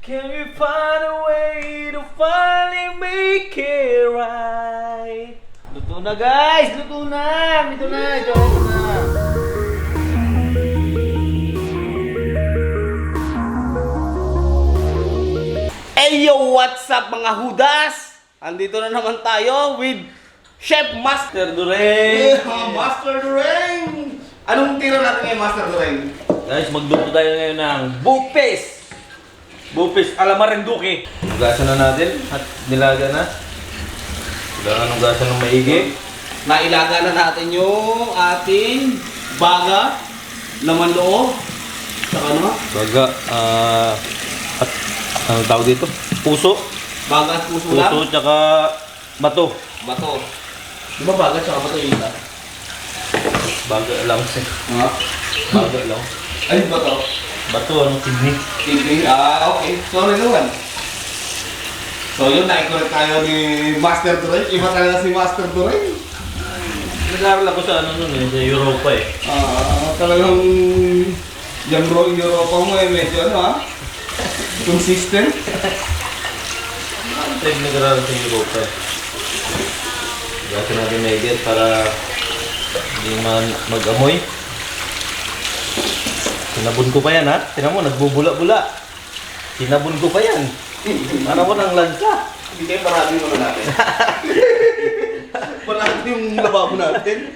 Can we find a way to finally make it right? Luto na guys! Luto na! Ito na! Ito na! Hey yo! What's up mga hudas? Andito na naman tayo with Chef Master Dureng! Master Dureng! Anong tira natin ngayon, Master Dureng? Guys, magluto tayo ngayon ng bupis! Bupis ala Marinduque. Hugasan na natin at nilaga na. Kailangan hugasan ng maigi. Nailaga na natin yung ating baga, laman loob, saka ano? Baga, at ano tawag dito? Puso. Baga at puso lang? Puso tsaka bato. Bato. Di ba baga tsaka bato yung isa? Baga lang siya. Ha? Baga lang. Ay, bato. Bato, anong kidney? Tignan. Okay. Sorry naman. So yun, na-correct tayo ni Master Dureng. Iba talaga si Master Dureng. Nag-aaral ako sa ano nun eh, sa Europa eh. Talagang yung Europa mo eh, medyo ano ha? Consistent. Tayo nag-aaral sa Europa eh. Hugasan natin maigi para hindi man mag-amoy. Sinabon ko pa yan ha? Tinan mo, nagbubula-bula. Sinabon ko pa yan. Para mo ng lansa. Hindi kayo marami mo natin. Marami yung lababo natin.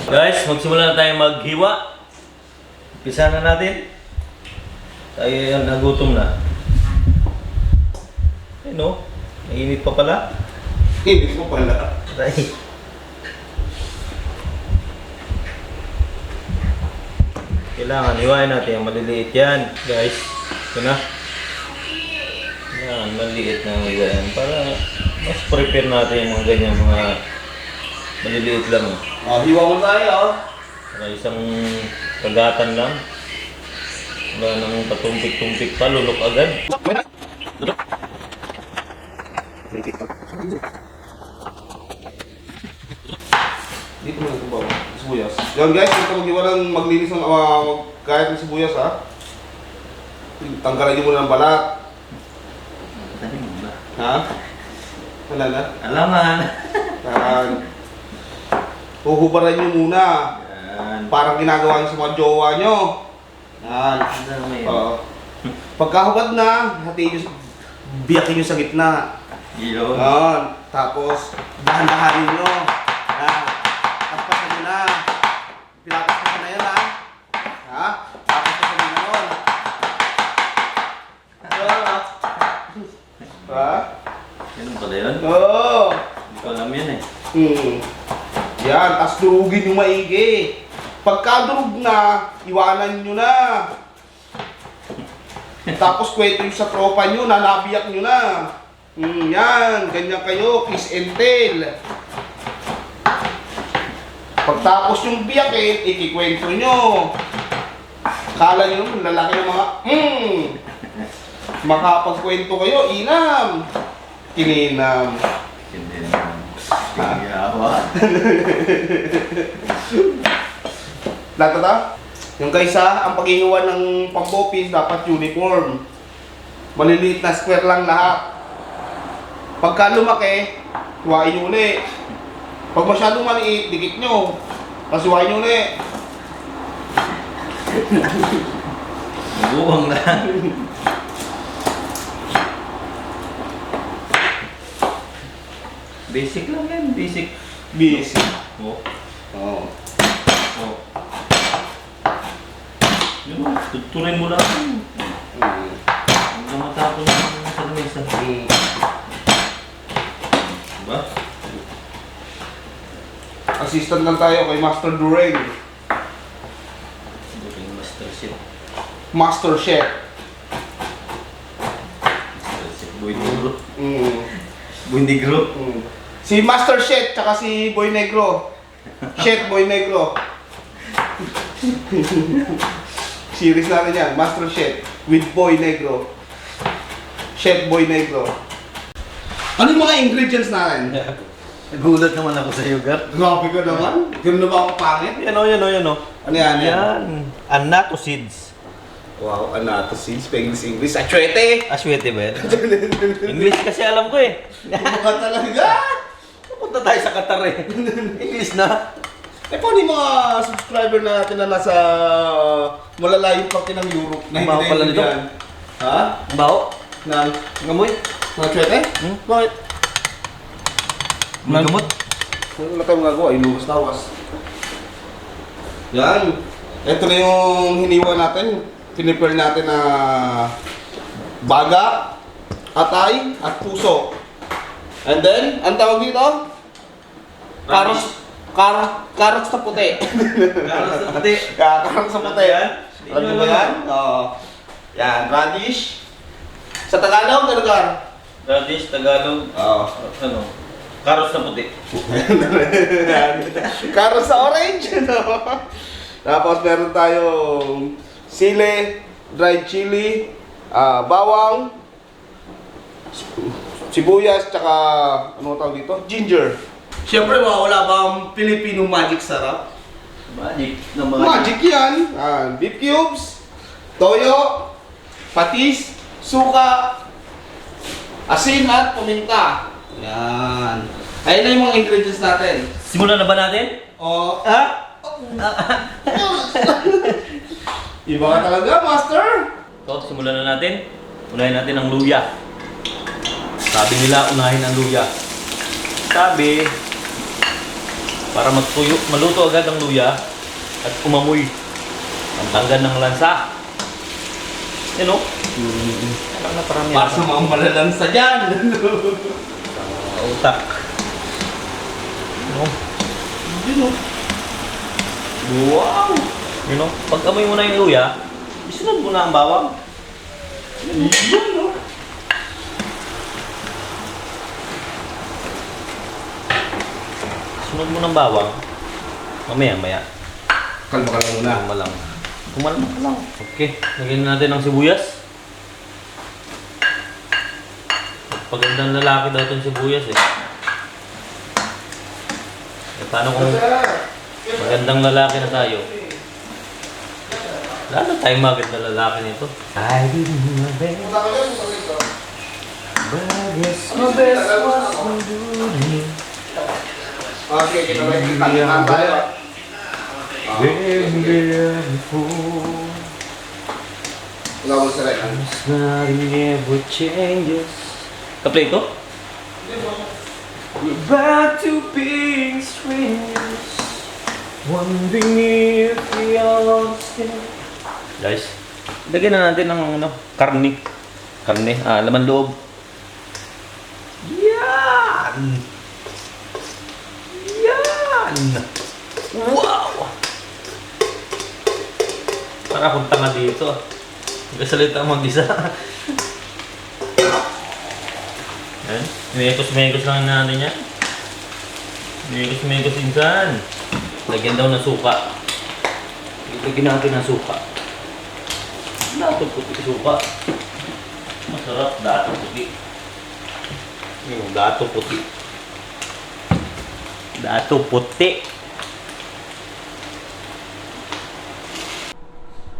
Guys, magsimula na tayo maghiwa. Umpisa na natin. Tayo yan, nagutom na. Ayun o, mainit pa pala. Hindi ko pala. Tayo. Kailangan hiwain natin yung maliliit yan, guys. Ito na. Yan, maliliit na hiwain para mas prepare natin yung mga ganyan, mga maliliit lang. Hiwa mo tayo. Para isang kagatan lang. Wala nang patumpik-tumpik pa, lulok agad. Dito mo ito ba? Sibuyas. Yan guys, ito mag-iwa ng maglinis ng kahit ng sibuyas ha. Tanggalan niyo muna ng balat. Ha? Wala na? Alaman! Yan. Huhubaran niyo muna. Yan. Parang ginagawa niyo sa mga jowa niyo. Yan. Oo. Pagkahubad na, hatiin niyo, biyakin niyo sa gitna. Yun. Yan. Tapos, dahan-dahanin niyo. Yan. Tapos niyo na. Pinapas na yan ha. Ha? Tapos niyo na nun. Ha? Ganun pala yun? Oo. Hindi ko alam yan eh. Yan, tapos durugin yung maigi. Pagka-durug na, iwanan nyo na. Tapos kwento yung sa tropa nyo, nanabiyak nyo na. Yan, ganyan kayo, kiss and tell. Pagtapos yung biyakin, ikikwento nyo. Kala nyo naman, lalaki ng mga, makapagkwento kayo, inam. Kininam. Hindi naman. Tingyawa. Lahat na? Yung kaysa, ang paghihiwa ng pambopis dapat uniform. Maliliit na square lang lahat. Pagka lumaki, hiwain nyo uli. Pag masyadong maliit, dikit nyo. Tapos hiwain nyo uli. Buwang lang. Basic lang yan, basic. Busy. Oh. Oo. Oh. Yun, tuturin mo lang. Huwag na matapon sa lamesa. Diba? Assistant lang tayo kay Master Dureng. Buking master chef. Master Chef. Master chef, boy negro. Mm. Boy negro? Si Master Chef, tsaka si Boy Negro. Chef, Boy Negro. Series natin yan, Master Chef with Boy Negro. Chef, Boy Negro. Ano yung mga ingredients natin? Nagulat naman ako sa iyo, Gar. Grabe ka naman. Ganun na ba ako pangit? Yan o, yan o, yan o. Ano yan? Yan. Annatto seeds. Wow, ano to si English. Achwete! Aswete ba yan? English kasi alam ko eh. Mukha talaga! Punta tayo sa Qatar eh. English na. Eh, paano yung mga subscriber natin na nasa malalayong parte ng Europe na Ang baho pala nito. naiintindihan? Ha? Ang baho. Nang Ngamoy. mga achwete? Bakit? May gamot. Wala tayong magagawa, iluwas-lawas. Yan. Ito na yung hiniwa natin. Pinipare natin na baga, atay, at puso. And then, ang tawag dito? Carrots na puti. Carrots na puti. Carrots na puti. Yan? Ano ba yan? Oo. Yan, radish. Sa Tagalog, Tagalog. Radish, Tagalog. Oo. Ano? Carrots na puti. Carrots sa orange. No? Tapos meron tayong sili, dried chili, bawang, sibuyas, tsaka ano tawag dito? Ginger. Siyempre, wala ba ang Filipino magic sarap? Magic ng mga... Magic yan. Beef cubes, toyo, patis, suka, asin at paminta. Yan. Ayun na yung mga ingredients natin. Simulan na ba natin? O, Ha? iba ka talaga, master. So, simulan na natin. Unahin natin ang luya. Sabi nila, unahin ang luya. Sabi, para maluto agad ang luya at umamoy ang tanggal ng lansa. Yan o. Parang na parang Para sa mga malalansa dyan. utak. Ano? Yun o. Wow! Yun o. Pag amoy mo na yung luya, isunod mo na ang bawang. Yun o. Sunod mo ng bawang. Mamaya. Kalma ka lang muna. Kumalma ka lang. Okay. Lagyan na natin ang sibuyas. Pagandang lalaki daw itong sibuyas eh. Paano kung magandang lalaki na tayo? Lalo tayong magandang lalaki nito. I did my best. But yes, my best was to do me. Okay, kinabay tayo. Beautiful. Wala mo sa rin. Nothing ever changes. Kaplay ito? We're back to being strangers, wondering if we are still. Guys, lagyan na natin ng karne. Laman loob. Yan! Wow! Para akong tanga dito. Nagkasalita mag-isa. Yan. Mekos lang natin yan. Mekos insan. Lagyan daw ng suka. Lagyan natin ng suka. Dato puti suka. Masarap, dato puti. Yung dato puti. Dato puti.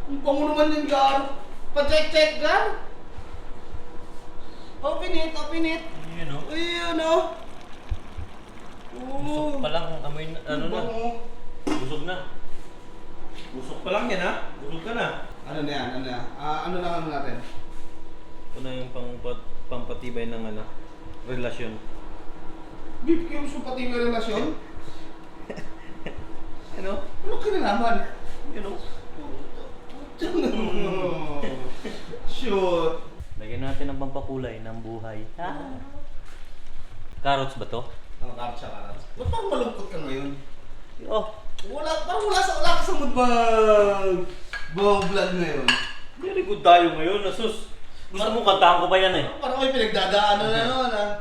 Ang pango naman yung Gar. Pa-check, Gar. Open it. Yun o. Uy, ano? Busog pa lang. Amoy na, ano na. Busog na. Busog pa lang yan ha. Busog ka na. Ano na yan? Ano lang natin? Ito na yung pampatibay ng relasyon. Beef cubes yung pati may relasyon? Ano? Ano kinalaman? Yun o. Shoot. Lagyan natin ng pampakulay ng buhay. Ha? Carrots ba to? Ang karts. Ba't parang malungkot ka ngayon? Oh, Parang wala ka sa mood vlog ngayon. very good tayo ngayon. Asus. Gusto mo kantahan ko pa yan eh. Parang may pinagdadaanan na naman ah.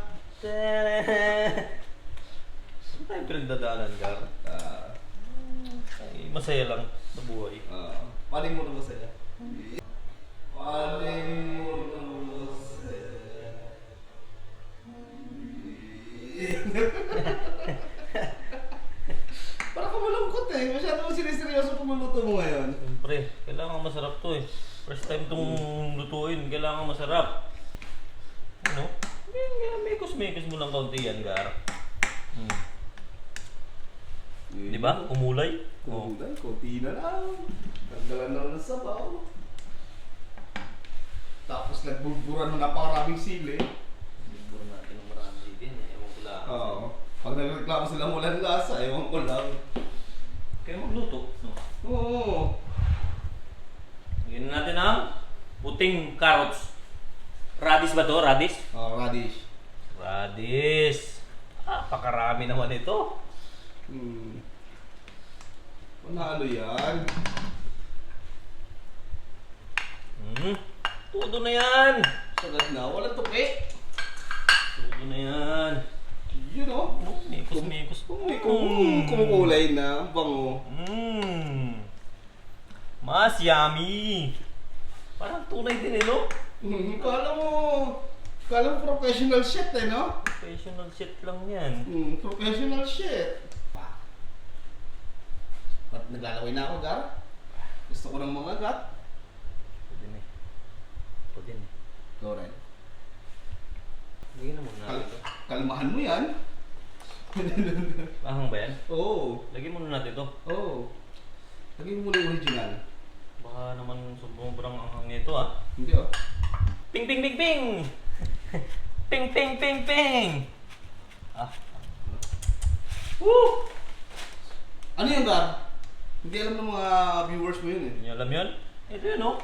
Saan tayo pinagdadaanan, Gar? Ay, masaya lang sa buhay. Paling mo na masaya. Paling mo na masaya. Parang ka malungkot eh. Masyado mo siniseryoso kung maluto mo ngayon. Siyempre, kailangan masarap to eh. First time masarap. Ano? Mekos-mekos mo lang kaunti yan, Gar. Di ba? Kumulay? Oh. Kulay, konti na lang. Nagdalan na lang ng sabaw. Tapos nagbulburan ng napakaraming sili. Biburo natin ng marami din. Ewan ko lang. Oo. Pag nagreklamo sila walang lasa, ewan ko lang. Kaya magluto. No? Oo. Lagyan na natin ang puting carrots. Radish ba to? Radish? Radish. Radish. Pakarami naman ito. Panalo yan. Todo na yan. Sagad na, walang tupi. Todo na yan. Yun o. Mekos-mekos. Kumukulay na, ang bango. Mas yummy. Parang tunay din eh, no? Kala mo professional chef eh, no? Professional shit lang yan. Professional chef. Ba't naglalaway na ako, Gar? Gusto ko ng mga gat. Pwede na eh. Pwede na eh. Go, Ren. Lagyan na muna natin ito. Kalmahan mo yan. Ahang ba yan? Oo. Lagyan muna natin ito. Oo. Lagyan mo muna yung original. Baka naman sobrang anghang nito ah. Hindi oh. Ping ping ping ping! Ping ping ping ping! Ah. Woo! Ano yung Gar? Hindi alam ng mga viewers mo yun eh. Hindi niyo alam yun? Ito yun oh.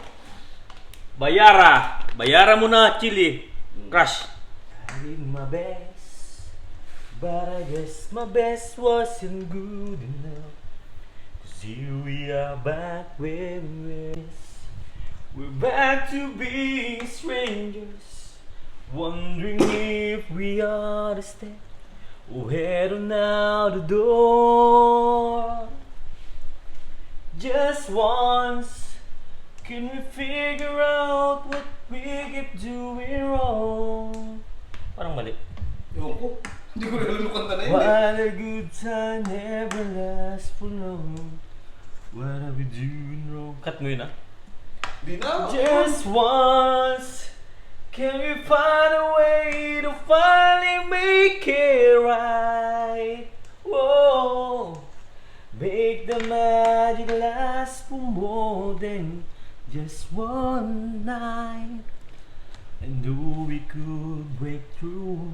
Bayara! Bayara mo na chili. Crush. I did my best, but I guess my best wasn't good enough. 'Cause here we are back where we were. We're back to being strangers, wondering if we ought to stay or head on out the door. Just once, can we figure out what we keep doing wrong? Parang mali. Ewan ko. Hindi ko rin alam yung kanta na yun eh. What a good time never lasts for long. What are we doing wrong? Cut mo yun ah. Di na. Just once, can we find a way to finally make it right? Whoa, make the magic last for more than just one night. And knew we could break through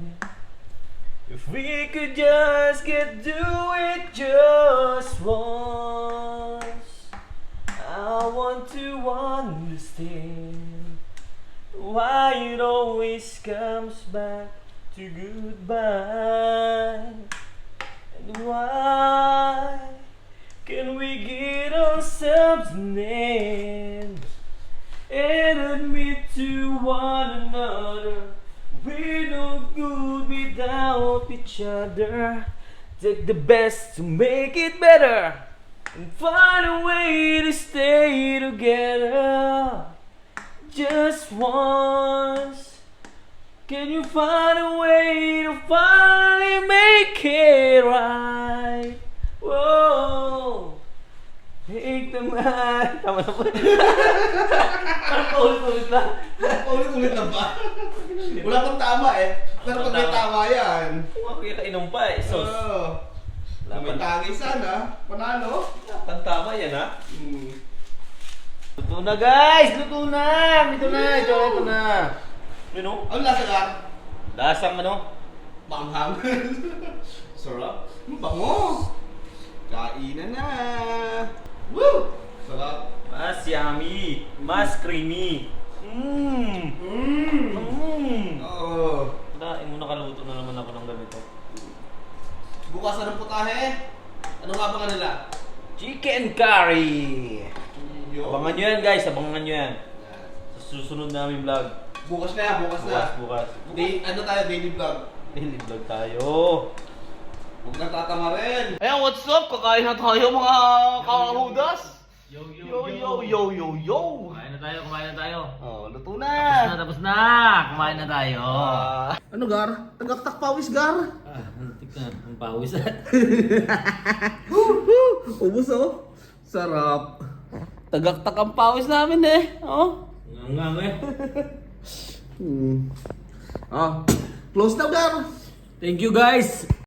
if we could just get do it just once. I want to understand why it always comes back to goodbye, and why can we get ourselves an end and admit to one another we're no good without each other. Take the best to make it better and find a way to stay together. Just once, can you find a way to finally make it right? Whoa, take the man. Tama na po. Parang paulit-ulit lang. Ulit-ulit na ba? Wala pang tama eh. Pero pag may tama yan. Makikainom pa eh. Sos. Kung may tagay sana, panalo. Tama yan ha. Luto na guys! Luto na! Ito na! Ito na! Ano? Ano lasa ka? Lasang ano? Manghang. Sarap. Bango. Kainan na. Woo! Sarap. Mas yummy! Mas creamy! Oo. Daing mo nakaluto na naman ako ng ganito. Bukas na ng putahe. Ano nga ba nila? Chicken curry! Yo. Abangan nyo yan guys, abangan nyo yan. Sa susunod namin vlog. Bukas na yan, bukas na. Bukas. Ano tayo, daily vlog. Daily vlog tayo. Huwag nang tatama rin. Ayan, what's up? Kakain na tayo mga kakahudas. Yo, Yo. Kumain na tayo. Oh, luto na. Tapos na! Kumain na tayo. Ano, Gar? Tagaktak pawis, Gar. Tika na, ang pawis. Ubus, oh. Sarap. Tagaktak ang pawis namin eh. Oh. Nga eh. Ah, close na, Gar. Thank you guys.